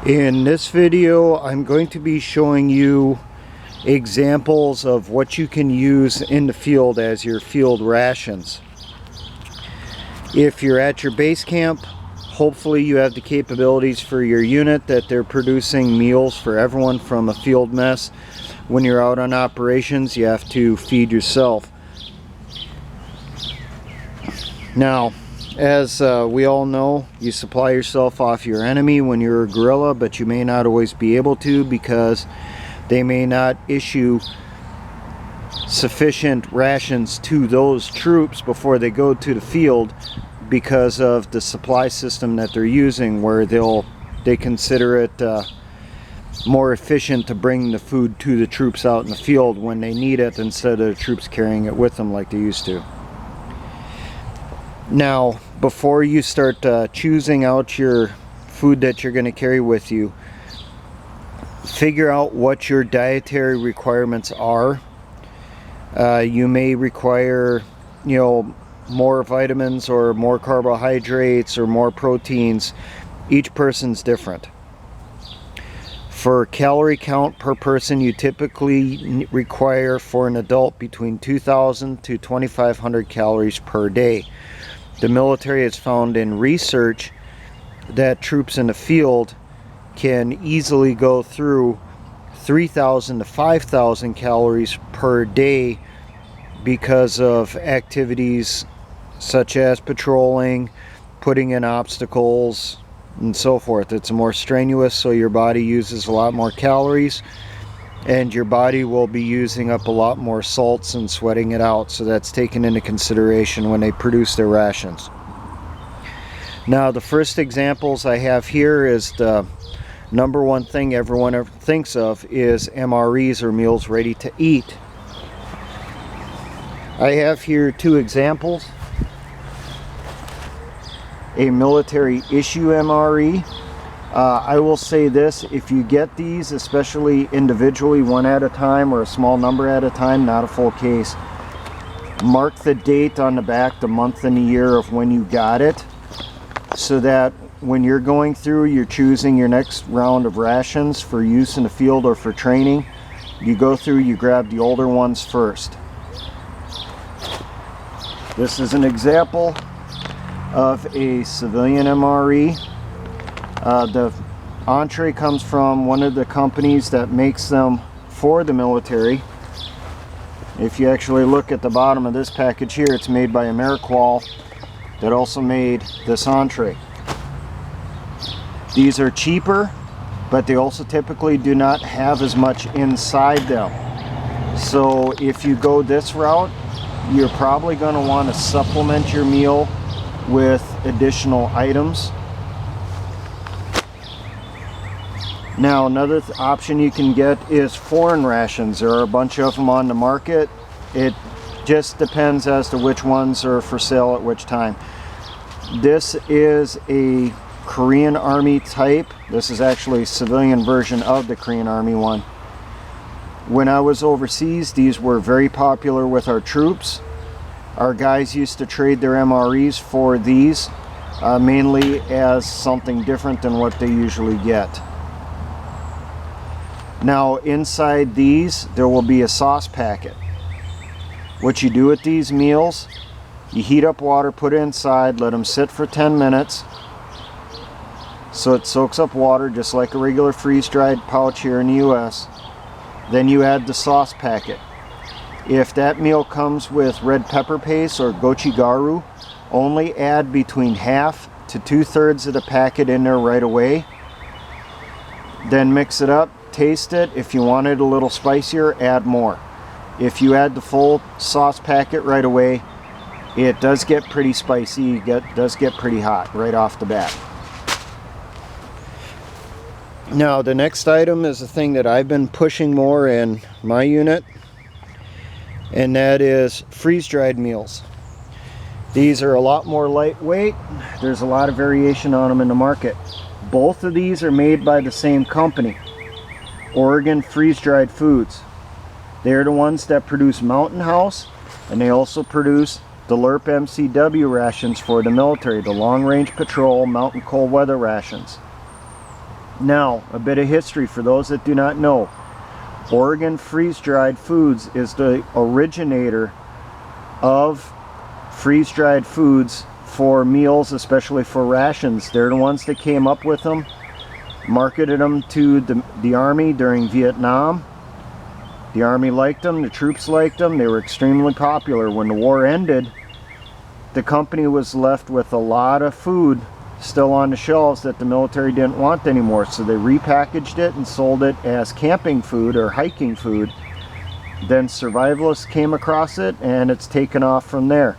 In this video, I'm going to be showing you examples of what you can use in the field as your field rations. If you're at your base camp, hopefully you have the capabilities for your unit that they're producing meals for everyone from a field mess. When you're out on operations, you have to feed yourself. Now, as we all know, you supply yourself off your enemy when you're a guerrilla, but you may not always be able to because they may not issue sufficient rations to those troops before they go to the field because of the supply system that they're using, where they consider it more efficient to bring the food to the troops out in the field when they need it instead of the troops carrying it with them like they used to. Now, before you start choosing out your food that you're going to carry with you, figure out what your dietary requirements are. You may require, more vitamins or more carbohydrates or more proteins. Each person's different. For calorie count per person, you typically require for an adult between 2,000 to 2,500 calories per day. The military has found in research that troops in the field can easily go through 3,000 to 5,000 calories per day because of activities such as patrolling, putting in obstacles, and so forth. It's more strenuous, so your body uses a lot more calories, and your body will be using up a lot more salts and sweating it out, so that's taken into consideration when they produce their rations. Now, the first examples I have here is the number one thing everyone ever thinks of is MREs, or meals ready to eat. I have here two examples. A military issue MRE. I will say this, if you get these, especially individually, one at a time or a small number at a time, not a full case, mark the date on the back, the month and the year of when you got it, so that when you're going through, you're choosing your next round of rations for use in the field or for training, you go through, you grab the older ones first. This is an example of a civilian MRE. The entree comes from one of the companies that makes them for the military. If you actually look at the bottom of this package here, it's made by Ameriqual that also made this entree. These are cheaper, but they also typically do not have as much inside them. So if you go this route, you're probably going to want to supplement your meal with additional items. Now, another option you can get is foreign rations. There are a bunch of them on the market. It just depends as to which ones are for sale at which time. This is a Korean Army type. This is actually a civilian version of the Korean Army one. When I was overseas, these were very popular with our troops. Our guys used to trade their MREs for these, mainly as something different than what they usually get. Now, inside these, there will be a sauce packet. What you do with these meals, you heat up water, put it inside, let them sit for 10 minutes, so it soaks up water just like a regular freeze-dried pouch here in the US. Then you add the sauce packet. If that meal comes with red pepper paste or gochugaru, only add between half to 2/3 of the packet in there right away. Then mix it up, taste it. If you want it a little spicier, add more. If you add the full sauce packet right away, it does get pretty spicy, does get pretty hot right off the bat. Now, the next item is a thing that I've been pushing more in my unit, and that is freeze-dried meals. These are a lot more lightweight. There's a lot of variation on them in the market. Both of these are made by the same company, Oregon Freeze-Dried Foods. They're the ones that produce Mountain House, and they also produce the LRP MCW rations for the military, the Long Range Patrol Mountain Cold Weather rations. Now, a bit of history for those that do not know. Oregon freeze-dried foods is the originator of freeze-dried foods for meals, especially for rations. They're the ones that came up with them, marketed them to the Army during Vietnam. The Army liked them, the troops liked them, they were extremely popular. When the war ended, the company was left with a lot of food still on the shelves that the military didn't want anymore, so they repackaged it and sold it as camping food or hiking food. Then survivalists came across it and it's taken off from there.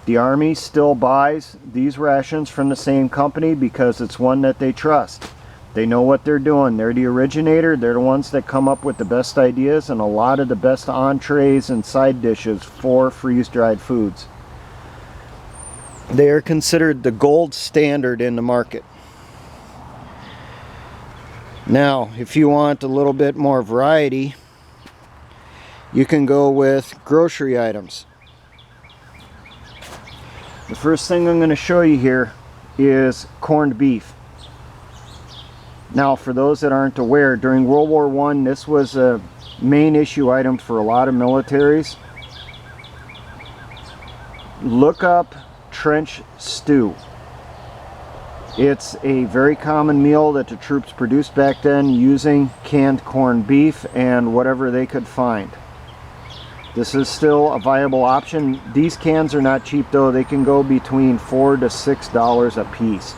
The Army still buys these rations from the same company because it's one that they trust. They know what they're doing. They're the originator. They're the ones that come up with the best ideas and a lot of the best entrees and side dishes for freeze-dried foods. They are considered the gold standard in the market. Now, if you want a little bit more variety, you can go with grocery items. The first thing I'm going to show you here is corned beef. Now, for those that aren't aware, during World War I, this was a main issue item for a lot of militaries. Look up trench stew. It's a very common meal that the troops produced back then using canned corned beef and whatever they could find. This is still a viable option. These cans are not cheap though. They can go between $4 to $6 a piece.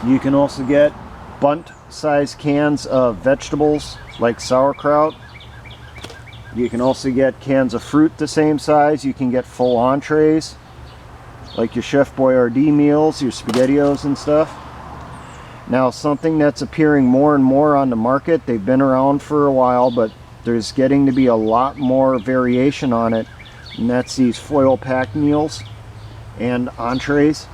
You can also get bunt-sized cans of vegetables like sauerkraut. You can also get cans of fruit the same size. You can get full entrees like your Chef Boyardee meals, your SpaghettiOs and stuff. Now, something that's appearing more and more on the market, they've been around for a while, but there's getting to be a lot more variation on it, and that's these foil packed meals and entrees.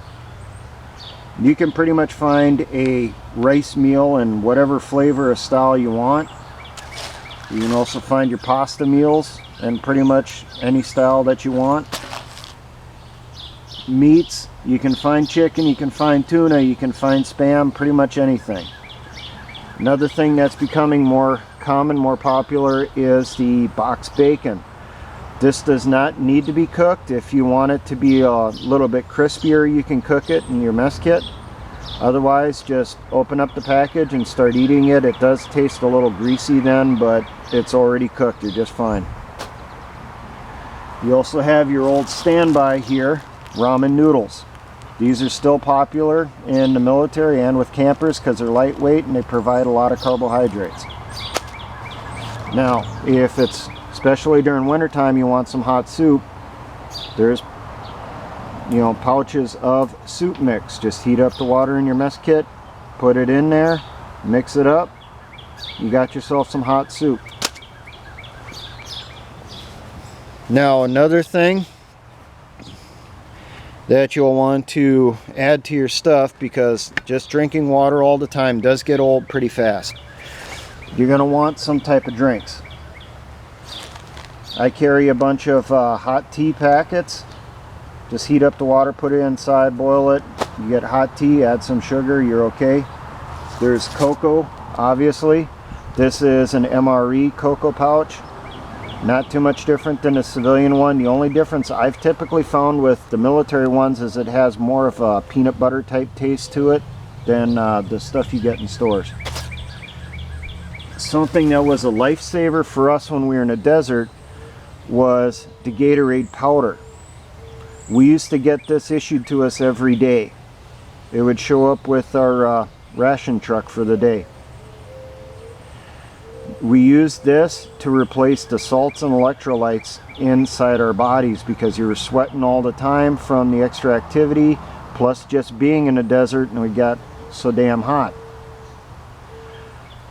You can pretty much find a rice meal in whatever flavor or style you want. You can also find your pasta meals in pretty much any style that you want. Meats, you can find chicken, you can find tuna, you can find Spam, pretty much anything. Another thing that's becoming more common, more popular is the box bacon. This does not need to be cooked. If you want it to be a little bit crispier, you can cook it in your mess kit. Otherwise, just open up the package and start eating it. It does taste a little greasy then, but it's already cooked. You're just fine. You also have your old standby here, ramen noodles. These are still popular in the military and with campers because they're lightweight and they provide a lot of carbohydrates. Now, if it's especially during wintertime, you want some hot soup, there's pouches of soup mix. Just heat up the water in your mess kit, put it in there, mix it up, you got yourself some hot soup. Now, another thing that you'll want to add to your stuff, because just drinking water all the time does get old pretty fast, you're going to want some type of drinks. I carry a bunch of hot tea packets. Just heat up the water, put it inside, boil it. You get hot tea, add some sugar, you're okay. There's cocoa, obviously. This is an MRE cocoa pouch. Not too much different than a civilian one. The only difference I've typically found with the military ones is it has more of a peanut butter type taste to it than the stuff you get in stores. Something that was a lifesaver for us when we were in the desert was the Gatorade powder. We used to get this issued to us every day. It would show up with our ration truck for the day. We used this to replace the salts and electrolytes inside our bodies because you were sweating all the time from the extra activity, plus just being in the desert and we got so damn hot.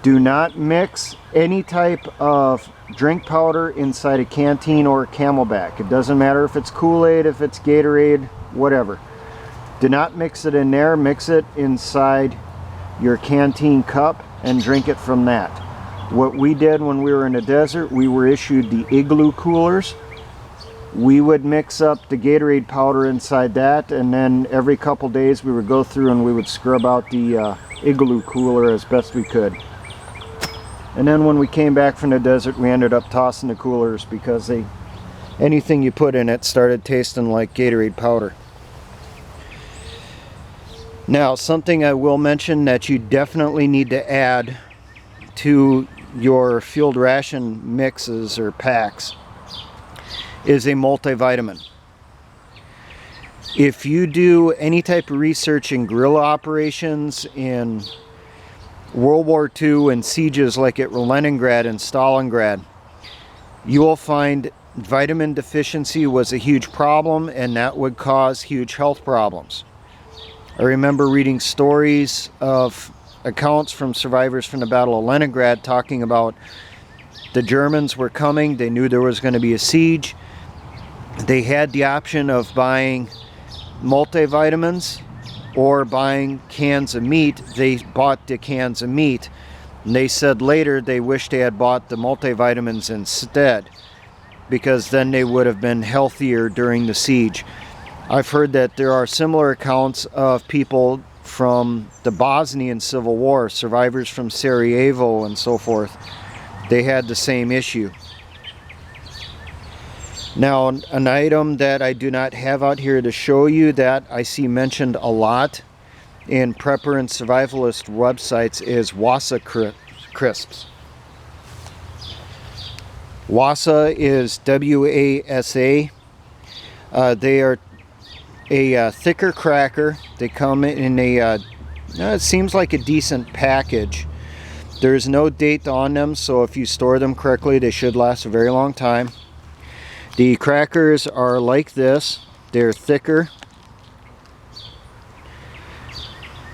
Do not mix any type of drink powder inside a canteen or a Camelback. It doesn't matter if it's Kool-Aid, if it's Gatorade, whatever. Do not mix it in there. Mix it inside your canteen cup and drink it from that. What we did when we were in the desert, we were issued the Igloo coolers. we would mix up the Gatorade powder inside that, and then every couple days we would go through and we would scrub out the igloo cooler as best we could. And then when we came back from the desert, we ended up tossing the coolers because anything you put in it started tasting like Gatorade powder. Now, something I will mention that you definitely need to add to your field ration mixes or packs is a multivitamin. If you do any type of research in guerrilla operations in World War II and sieges like at Leningrad and Stalingrad, you will find vitamin deficiency was a huge problem, and that would cause huge health problems. I remember reading stories of accounts from survivors from the Battle of Leningrad talking about the Germans were coming, they knew there was going to be a siege. They had the option of buying multivitamins or buying cans of meat. They bought the cans of meat, and they said later they wished they had bought the multivitamins instead, because then they would have been healthier during the siege. I've heard that there are similar accounts of people from the Bosnian Civil War, survivors from Sarajevo and so forth. They had the same issue. Now, an item that I do not have out here to show you that I see mentioned a lot in prepper and survivalist websites is Wasa crisps. Wasa is W-A-S-A. They are a thicker cracker. They come in a, it seems like a decent package. There's no date on them, so if you store them correctly, they should last a very long time. The crackers are like this. They're thicker,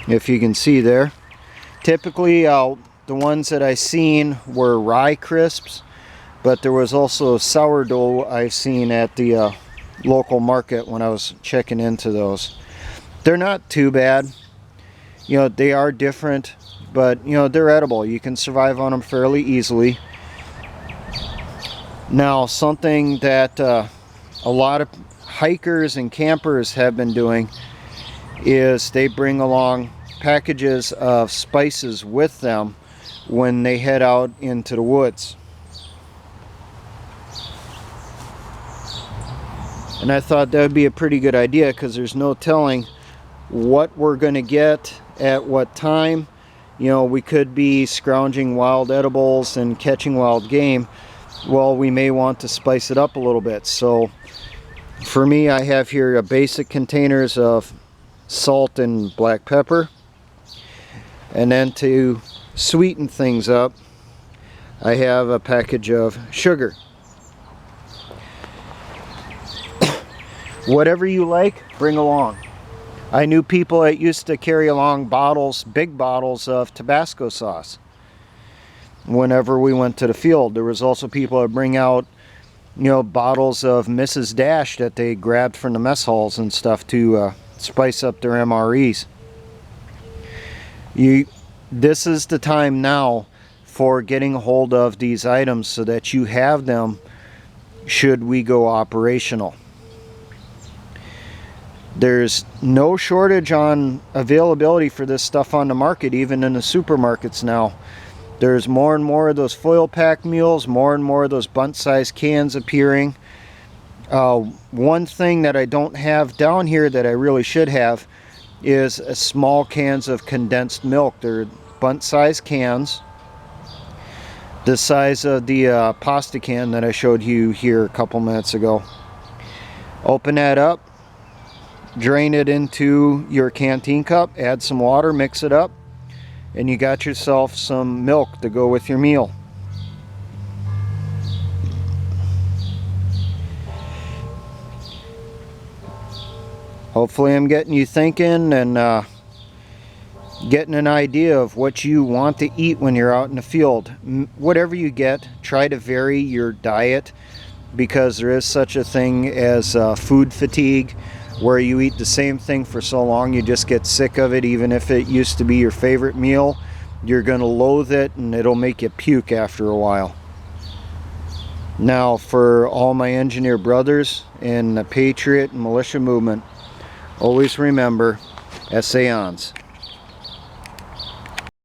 if you can see there. Typically, the ones that I seen were rye crisps, but there was also sourdough I seen at the local market when I was checking into those. They're not too bad. You know, they are different, but you know, they're edible. You can survive on them fairly easily. Now, something that a lot of hikers and campers have been doing is they bring along packages of spices with them when they head out into the woods. And I thought that would be a pretty good idea, because there's no telling what we're going to get at what time. You know, we could be scrounging wild edibles and catching wild game. Well, we may want to spice it up a little bit. So for me, I have here a basic containers of salt and black pepper. And then to sweeten things up, I have a package of sugar. Whatever you like, bring along. I knew people that used to carry along bottles, big bottles of Tabasco sauce whenever we went to the field. There was also people that bring out, you know, bottles of Mrs. Dash that they grabbed from the mess halls and stuff to spice up their MREs. This is the time now for getting a hold of these items so that you have them should we go operational. There's no shortage on availability for this stuff on the market, even in the supermarkets now. There's more and more of those foil pack meals, more and more of those bunt-sized cans appearing. One thing that I don't have down here that I really should have is small cans of condensed milk. They're bunt-sized cans, the size of the pasta can that I showed you here a couple minutes ago. Open that up, drain it into your canteen cup, add some water, mix it up, and you got yourself some milk to go with your meal. Hopefully I'm getting you thinking and getting an idea of what you want to eat when you're out in the field. Whatever you get, try to vary your diet, because there is such a thing as food fatigue, where you eat the same thing for so long you just get sick of it. Even if it used to be your favorite meal, you're going to loathe it and it'll make you puke after a while. Now, for all my engineer brothers in the Patriot and Militia movement, always remember, essayons.